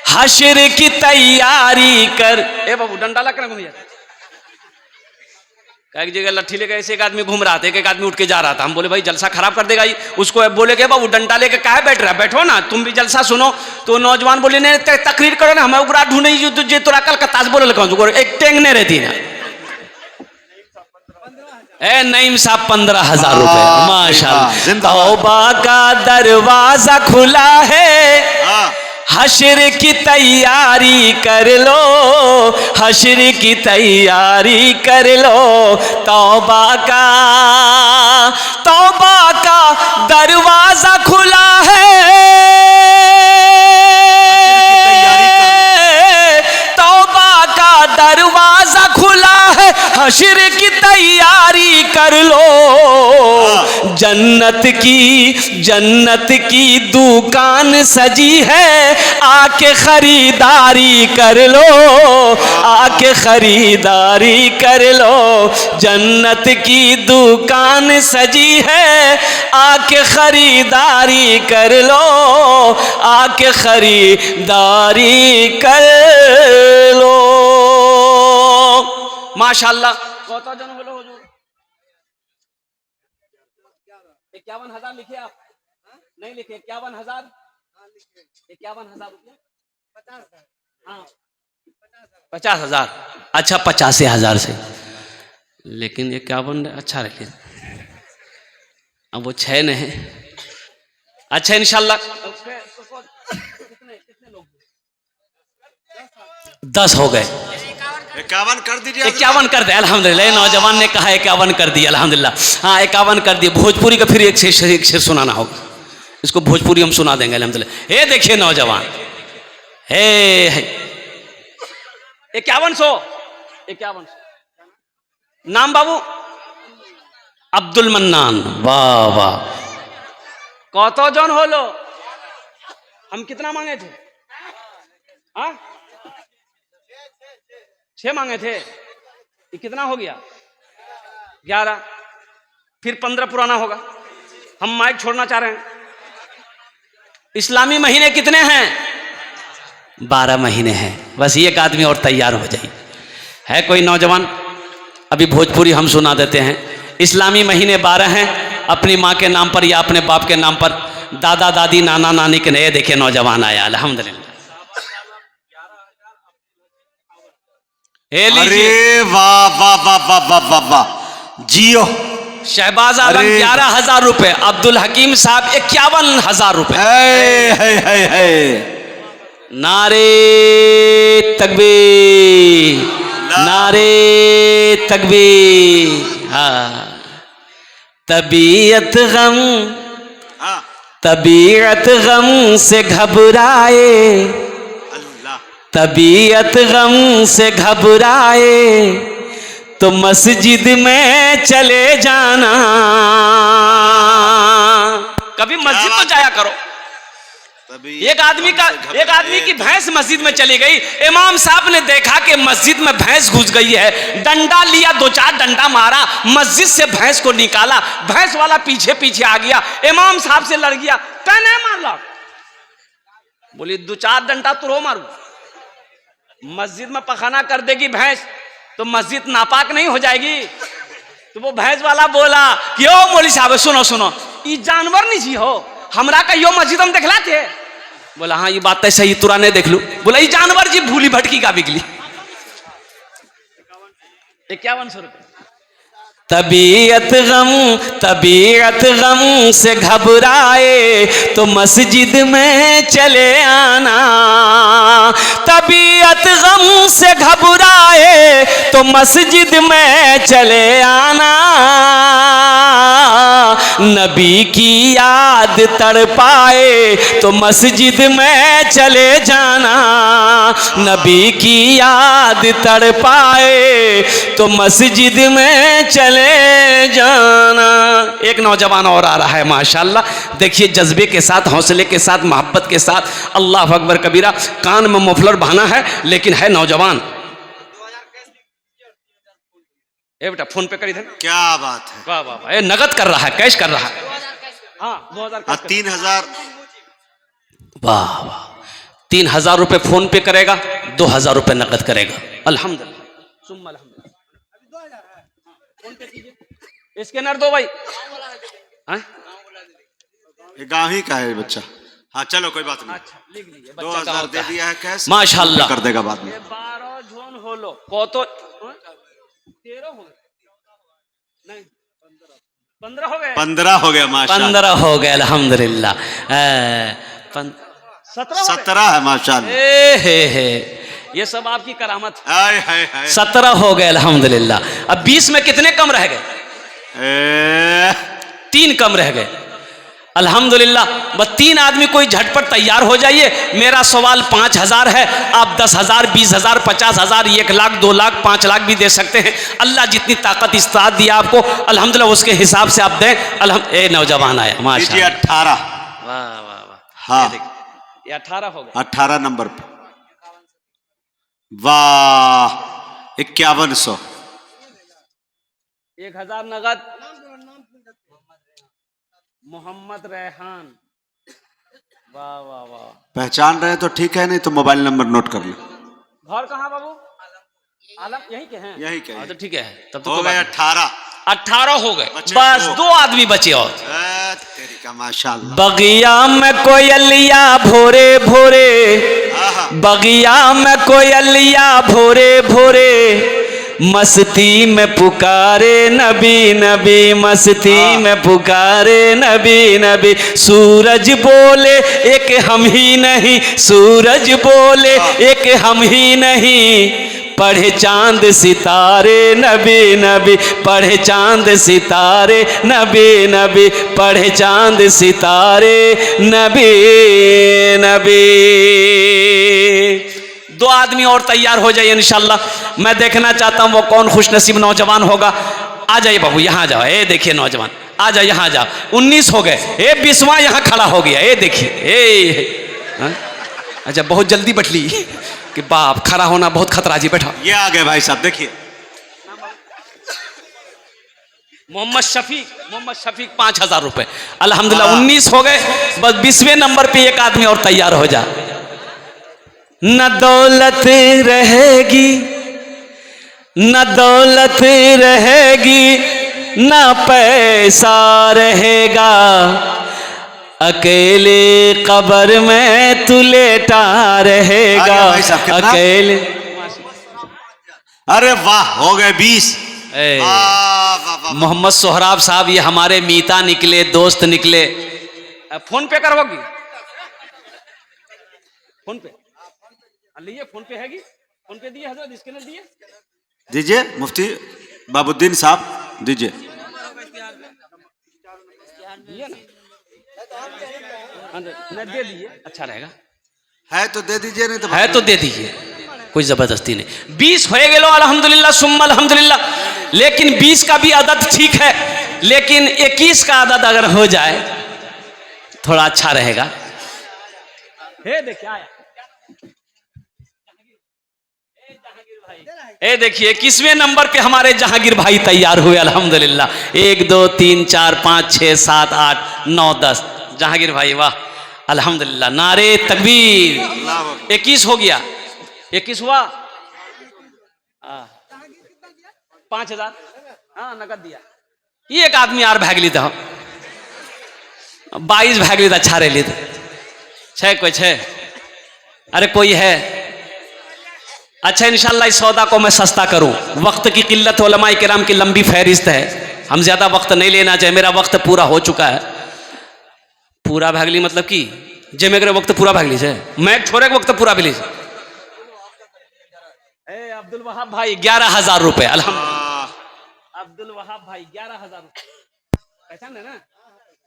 हश्र की तैयारी कर। ए बाबू डंडा लग रहा है। एक जगह लट्ठी लेकर ऐसे एक आदमी घूम रहा था, एक आदमी उठ के जा रहा था। हम बोले भाई जलसा खराब कर देगा। उसको बोले के बाबू डंडा लेके काहे बैठ रहा है, बैठो ना तुम भी जलसा सुनो। तो नौजवान बोले नहीं तकरीर करो ना, हम उगरा ढूंढे जो तोरा कल का ताज बोले एक टेंगने रहती ना। ए नईम साहब 15,000 रुपए। माशाअल्लाह। तौबा का दरवाजा खुला है, हश्र की तैयारी कर लो, हश्र की तैयारी कर लो। तौबा का, तौबा का दरवाजा खुला है। तौबा का दरवाजा खुला है, हश्र की तैयारी कर लो। जन्नत की दुकान सजी है, आके खरीदारी कर लो, आके खरीदारी कर लो। जन्नत की दुकान सजी है, आके खरीदारी कर लो, आके खरीदारी कर लो। माशाअल्लाह। कत जन हलो हुजूर? 51,000 लिखे आप। नहीं लिखे 51,000, 51,000 रुपया, हाँ 50,000, अच्छा 85,000 से, लेकिन 51 अच्छा रखिए, अब वो 6 नहीं है। अच्छा इंशाल्लाह कितने लोग 10 हो गए, 51 कर दीजिए। 51 कर दे अल्हम्दुलिल्लाह। नौजवान ने कहा 51 कर दिया अल्हम्दुलिल्लाह। हाँ 51 कर दिए। भोजपुरी का फिर एक शेर सुनाना होगा, इसको भोजपुरी हम सुना देंगे अल्हम्दुलिल्लाह। हे देखिए नौजवान, हे 5100 नाम बाबू अब्दुल मन्नान। वाह वाह, कतो जन होलो, हम कितना मांगे थे? हाँ 6 मांगे थे, ये कितना हो गया? 11, फिर 15 पुराना होगा। हम माइक छोड़ना चाह रहे हैं। इस्लामी महीने कितने हैं? 12 महीने हैं। बस एक आदमी और तैयार हो जाए। है कोई नौजवान? अभी भोजपुरी हम सुना देते हैं। इस्लामी महीने 12 हैं, अपनी माँ के नाम पर या अपने बाप के नाम पर, दादा दादी नाना नानी के नए देखिए नौजवान आया अल्हम्दुलिल्लाह। अरे वाह वाह वाह वाह वाह वाह वाह, जियो। शहबाज आलम 11,000 रुपए, अब्दुल हकीम साहब 51,000 रुपए। नारे तकबीर, नारे तकबीर। हाँ तबीयत गम, तबीयत गम से घबराए, तबीयत गम से घबराए तो मस्जिद में चले जाना। कभी मस्जिद तो जाया करो। एक आदमी की भैंस मस्जिद में चली गई। इमाम साहब ने देखा कि मस्जिद में भैंस घुस गई है, डंडा लिया, 2-4 डंडा मारा, मस्जिद से भैंस को निकाला। भैंस वाला पीछे पीछे आ गया, इमाम साहब से लड़ गया। कहने मार ला, बोली 2-4 डंडा तो रो मारू। मस्जिद में पखाना कर देगी भैंस तो मस्जिद नापाक नहीं हो जाएगी? तो वो भैंस वाला बोला कि ओ मौली साहब सुनो सुनो, ये जानवर नहीं जी हो, हमरा का यो मस्जिद हम देखला थे। बोला हाँ ये बात तो सही, तुरा नहीं देख लू। बोला ये जानवर जी भूली भटकी का बिगली। 5100 रुपए। तबीयत गम से घबराए तो मस्जिद में चले आना। तबीयत गम से घबराए तो मस्जिद में चले आना। नबी की याद तड़पाए तो मस्जिद में चले जाना। नबी की याद तड़पाए तो मस्जिद में चले जाना। एक नौजवान और आ रहा है माशाल्लाह, देखिए जज्बे के साथ, हौसले के साथ, मोहब्बत के साथ। अल्लाह अकबर कबीरा। कान में मफलर बहाना है लेकिन है नौजवान। ए बेटा फोन पे कर इधर। क्या बात है, वाह वाह वाह, नगद कर रहा है, कैश कर रहा है। हाँ 2000 3,000। वाह वाह, 3,000 रुपए फोन पे करेगा, 2,000 रुपए नकद करेगा। अल्हम्दुलिल्लाह सुम्मा अल्हम्दुलिल्लाह। स्कैनर दो भाई। ये गाँव ही का है बच्चा। हाँ चलो कोई बात नहीं। अच्छा लिख लीजिए, 2,000 दे दिया है कैश, माशाल्लाह कर देगा बाद में। 12 जोन होलो कतो 13 हो गए, नहीं 15 हो गए, 15 हो गया माशाल्लाह। 15 हो गए अल्हम्दुलिल्लाह। 17 है माशाल्लाह। हे ये सब आपकी करामत। हाय 17 हो गए अल्हम्दुलिल्लाह। अब 20 में कितने कम रह गए? 3 कम रह गए अल्हम्दुलिल्लाह। बस 3 आदमी कोई झटपट तैयार हो जाइए। मेरा सवाल 5,000 है, आप 10,000, 20,000, 50,000, 1 लाख, 2 लाख, 5 लाख भी दे सकते हैं। अल्लाह जितनी ताकत इस्तात दिया आपको अल्हम्दुलिल्लाह उसके हिसाब से आप दें। ए नौजवान आया माशाल्लाह। 18। वाह वाह वाह। हाँ ये 18 हो गए। 18 नंबर पे। वाह 5100। 1000 नगद। मोहम्मद रेहान। वाह वाह वाह। पहचान रहे तो ठीक है, नहीं तो मोबाइल नंबर नोट कर लो। घर कहाँ बाबू? आलम यहीं के हैं? यहीं के। तो ठीक है, तब तो हो गए 18। 18 हो गए। बस 2 आदमी बचे और। माशाल्लाह। बगिया में कोयलिया भोरे भोरे, आहा। बगिया में कोयलिया भोरे भोरे, मस्ती में पुकारे नबी नबी, मस्ती में पुकारे नबी नबी। सूरज बोले एक हम ही नहीं, सूरज बोले एक हम ही नहीं, पढ़े चांद सितारे नबी नबी, पढ़े चांद सितारे नबी नबी, पढ़े चांद सितारे नबी नबी। दो आदमी और तैयार हो जाइए इंशाल्लाह। मैं देखना चाहता हूं वो कौन खुशनसीब नौजवान होगा। आ जाइए बाबू, यहाँ जाओ। ए देखिए नौजवान, आ जाओ, यहाँ जाओ। 19 हो गए, ए 20वां यहाँ खड़ा हो गया। ए देखिए, ए अच्छा बहुत जल्दी बैठ ली कि बाप, खड़ा होना बहुत खतरा जी। बैठा। ये आ गए भाई साहब, देखिए मोहम्मद शफीक 5000 रुपए। अल्हम्दुलिल्लाह 19 हो गए, बस 20वें नंबर पे एक आदमी और तैयार हो जा। न दौलत रहेगी, न दौलत रहेगी, न पैसा रहेगा, अकेले कब्र में तू लेटा रहेगा, भाई साहब, कितना? अकेले। अरे वाह, हो गए 20। मोहम्मद सोहराब साहब, ये हमारे मीता निकले, दोस्त निकले। फोन पे करवाओगी? फोन पे लीजिए, फोन पे हैगी, फोन पे दिए हजरत, स्कैनर दिए दीजिए। मुफ्ती बाबुद्दीन साहब दीजिए। दिए ना, दे दिए, अच्छा रहेगा। है तो दे दीजिए, नहीं तो है तो दे दीजिए, कोई जबरदस्ती नहीं। 20 हो गए लो, अल्हम्दुलिल्लाह सुम्मा अल्हम्दुलिल्लाह। लेकिन 20 का भी आदत ठीक है, लेकिन 21 का आदत अगर हो जाए थोड़ा अच्छा रहेगा। देखिए आया, ए देखिए 21वें नंबर पे हमारे जहांगीर भाई तैयार हुए अल्हम्दुलिल्लाह। 1 2 3 4 5 6 7 8 9 10 जहांगीर भाई, वाह अल्हम्दुलिल्लाह, नारे तकबीर। 21 हो गया, 21 हुआ। 5000 हाँ नगद दिया। ये एक आदमी यार भाग ली था, 22 भाग ली था, अच्छा रह ली था। कोई है? अरे कोई है? अच्छा इंशाल्लाह इस सौदा को मैं सस्ता करूं। वक्त की किल्लत, उलमाए किराम की लंबी फहरिस्त है, हम ज्यादा वक्त नहीं लेना चाहिए। मेरा वक्त पूरा हो चुका है। पूरा भागली मतलब कि जे मेरे वक्त पूरा भागली से मैं छोरे के वक्त पूरा भागली। अब्दुल वहाब भाई 11,000 रुपए। अल्हम्दुलिल्लाह अब्दुल वहाब भाई 11,000 रुपए, पहचान है ना?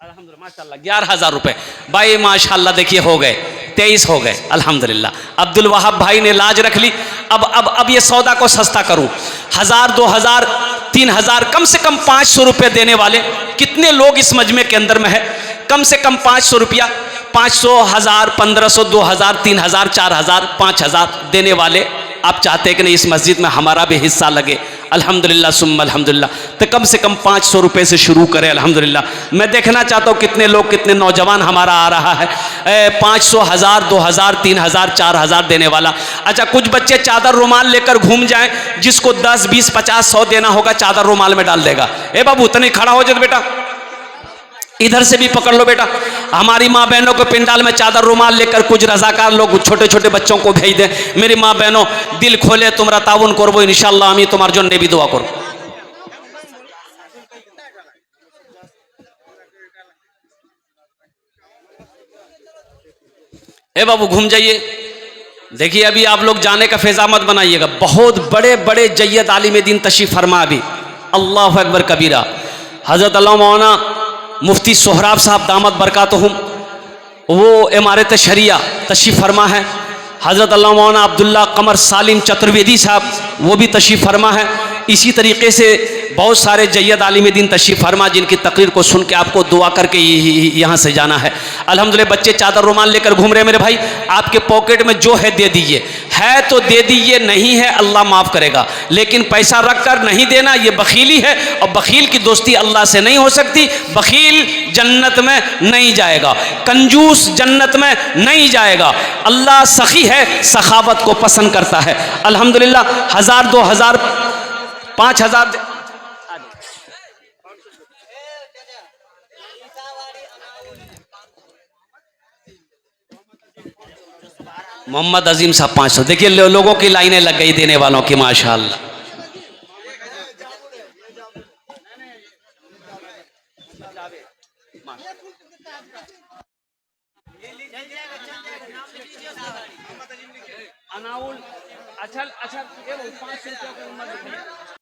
अल्हम्दुलिल्लाह माशाल्लाह 11,000 रुपए भाई, माशाल्लाह। देखिए हो गए 23 हो गए अल्हम्दुलिल्लाह। अब्दुल वहाब भाई ने लाज रख ली। अब ये सौदा को सस्ता करूं। 1000 2000 3000, कम से कम 500 रुपये देने वाले कितने लोग इस मजमे के अंदर में है? कम से कम 500 रुपया, 500 1000 1500 2000 3000 4000 5000 देने वाले आप चाहते हैं कि नहीं इस मस्जिद में हमारा भी हिस्सा लगे? अल्हम्दुलिल्लाह सुम्मा अल्हम्दुलिल्लाह। तो कम से कम 500 रुपये से शुरू करें अल्हम्दुलिल्लाह। मैं देखना चाहता हूँ कितने लोग, कितने नौजवान हमारा आ रहा है। 500 1000 2000 3000 4000 देने वाला। अच्छा कुछ बच्चे चादर रुमाल लेकर घूम जाएं, जिसको 10 20 50 100 देना होगा चादर रुमाल में डाल देगा। ए बाबू तनी खड़ा हो जाए बेटा, इधर से भी पकड़ लो बेटा। हमारी माँ बहनों को पिंडाल में चादर रुमाल लेकर कुछ रजाकार लोग छोटे छोटे बच्चों को भेज दें। मेरी माँ बहनों दिल खोले, तुमरा ताउन करबो इंशाल्लाह, আমি তোমার জন্য भी दुआ करो। ए बाबू घूम जाइए। देखिए अभी आप लोग जाने का फैज़ा मत बनाइएगा। बहुत बड़े बड़े जय्यद आलिम दीन तशरीफ फरमा। अभी अल्लाह अकबर कबीरा। हजरत अल्लाह मौलाना मुफ्ती सोहराब साहब दामद बरकातहुम, वो इमारत शरिया तशरीफ़ फरमा है। हज़रत अल्लाह मौलाना अब्दुल्ला कमर सालिम चतुर्वेदी साहब वो भी तशरीफ़ फरमा है। इसी तरीके से बहुत सारे जय्यद आलिम दीन तशरीफ़ फरमा, जिनकी तकरीर को सुन के आपको दुआ करके यहाँ से जाना है। अल्हम्दुलिल्लाह बच्चे चादर रुमाल लेकर घूम रहे हैं। मेरे भाई आपके पॉकेट में जो है दे दीजिए, है तो दे दीजिए, नहीं है अल्लाह माफ़ करेगा। लेकिन पैसा रख कर नहीं देना ये बखीली है, और बखील की दोस्ती अल्लाह से नहीं हो सकती। बखील जन्नत में नहीं जाएगा, कंजूस जन्नत में नहीं जाएगा। अल्लाह सखी है, सखावत को पसंद करता है। अल्हम्दुलिल्लाह 1000 2000 5000 मोहम्मद अजीम साहब 500। देखिए लोगों की लाइनें लग गई देने वालों की, माशाल्लाह। अनाउल अच्छा अच्छा, 500 रुपया